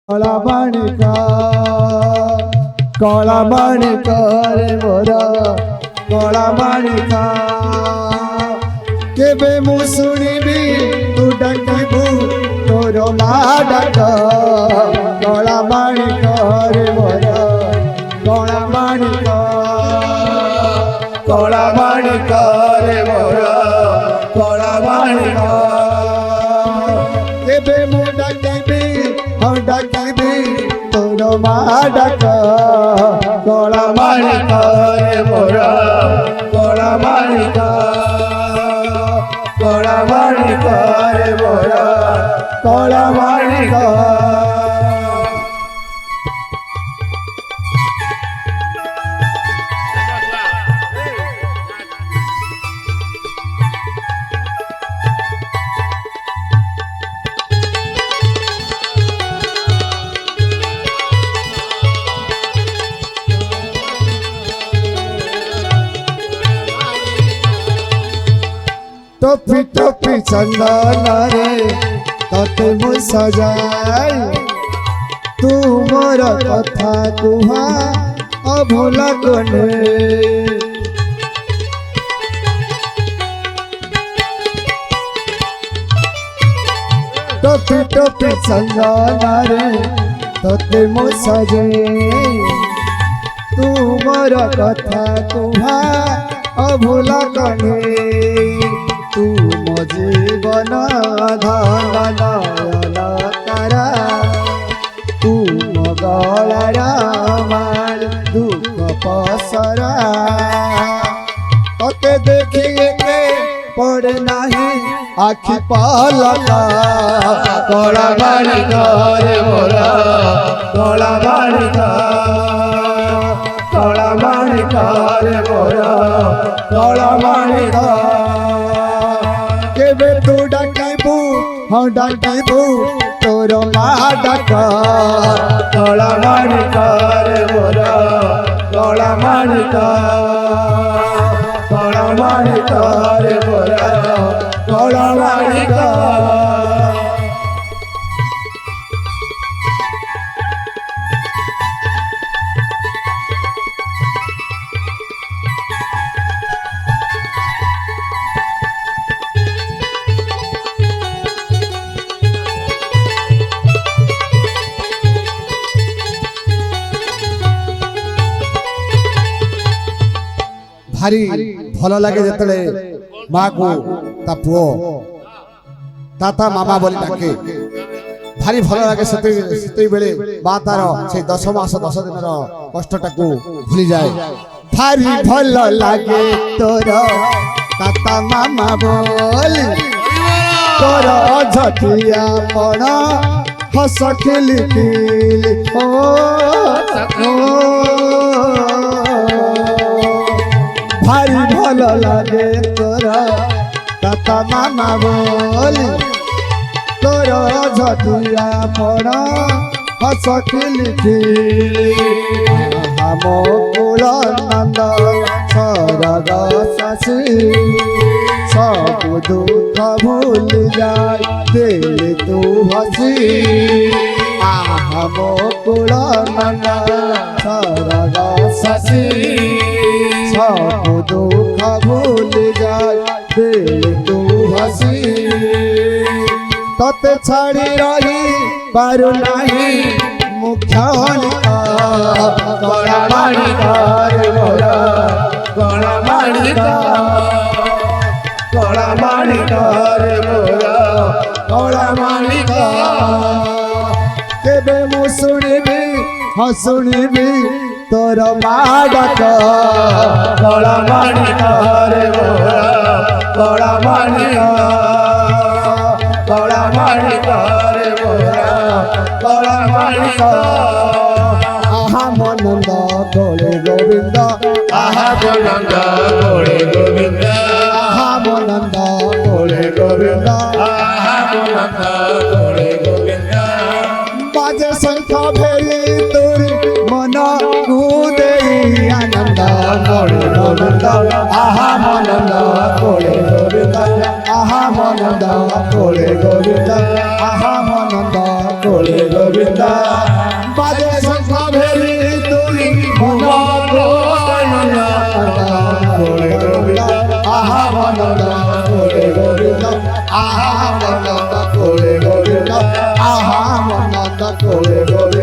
কলা মানিকা কলা মানিকা রে মোরা কলা মানিকা কেবে মু শুনিবি তু ডাকিবু তোর মা ডাক কলা মানিকা রে মোরা কলা মানিকা কলা মানিকা রে মোরা কলা মানিকা কেবে মু ডাকিবি ডাকিবি তোর মা ডাক কলা মানিকা রে মোরা কলা মানিকা কলা মানিকা রে মোরা কলা মানিকা टोपी टोपी चंदन रे तते मु सजाई तू मोर कथा कुहा अभोला कोने टोपी टोपी चंदन रे तते मु सजाई तू मोर कथा कुहा अभोला कोने तू मो जीवन धन तारा तू मो गलार माल दुख पसरा तते देखिए के पड़े नहीं आखि पलका कला मानिका रे मोरा कला मानिका कला मानिका रे मोरा कला मानिका केबे तू डाकिबू हाँ डाकिबू तोर मा डाक कला मानिका रे मोरा कला मानिका कला मानिका रे मोरा कला मानिका भारी भल लगे जिते माँ को ता पुओ ताता मामा बोली डाके भारी भल लगे से बेले बा तार से 10 मास 10 दिन कष्टा को भूली जाए भारी भल लगे तोर ताता मामा बोली तोर झटिया पड़ा हस खेली भारी भल लगे तोर ताता मामा बोली तोर झटिया पड़ा हस खेली हम कुल नंद सरग शशि सब दुख भूल जाए दिल तू हसी हम कुल नंद सरग शशि सब दुख भूल जाए दिल तू हसी तते छाड़ी रही पारु नहीं मुख्यानिका कला मानिका रे मोरा कला मानिका कला मानिका रे मोरा कला मानिका केबे मु शुनिबी हाँ शुनिबी तोर मा डाक कला मानिका रे मोरा कला मानिका कला मानिका रे मोरा कला मानिका आहा मनंद गोले गोविंद आहा मनंद गोले गोविंद आहा मनंद गोले गोविंद आहा मनंद गोले गोविंद बाजे शंख भेरी तोरी मन कूदे आनंद गोले गोविंद आहा मनंद गोले गोविंद आहा मनंद गोले गोविंद आहा मनंद কোলে গোবিন্দ বাজে শঙ্খ ভেরি তুই মন কোলে গোবিন্দ আহা মনন্দ কোলে গোবিন্দ আহা মনন্দ কোলে গোবিন্দ আহা মনন্দ কোলে গোবিন্দ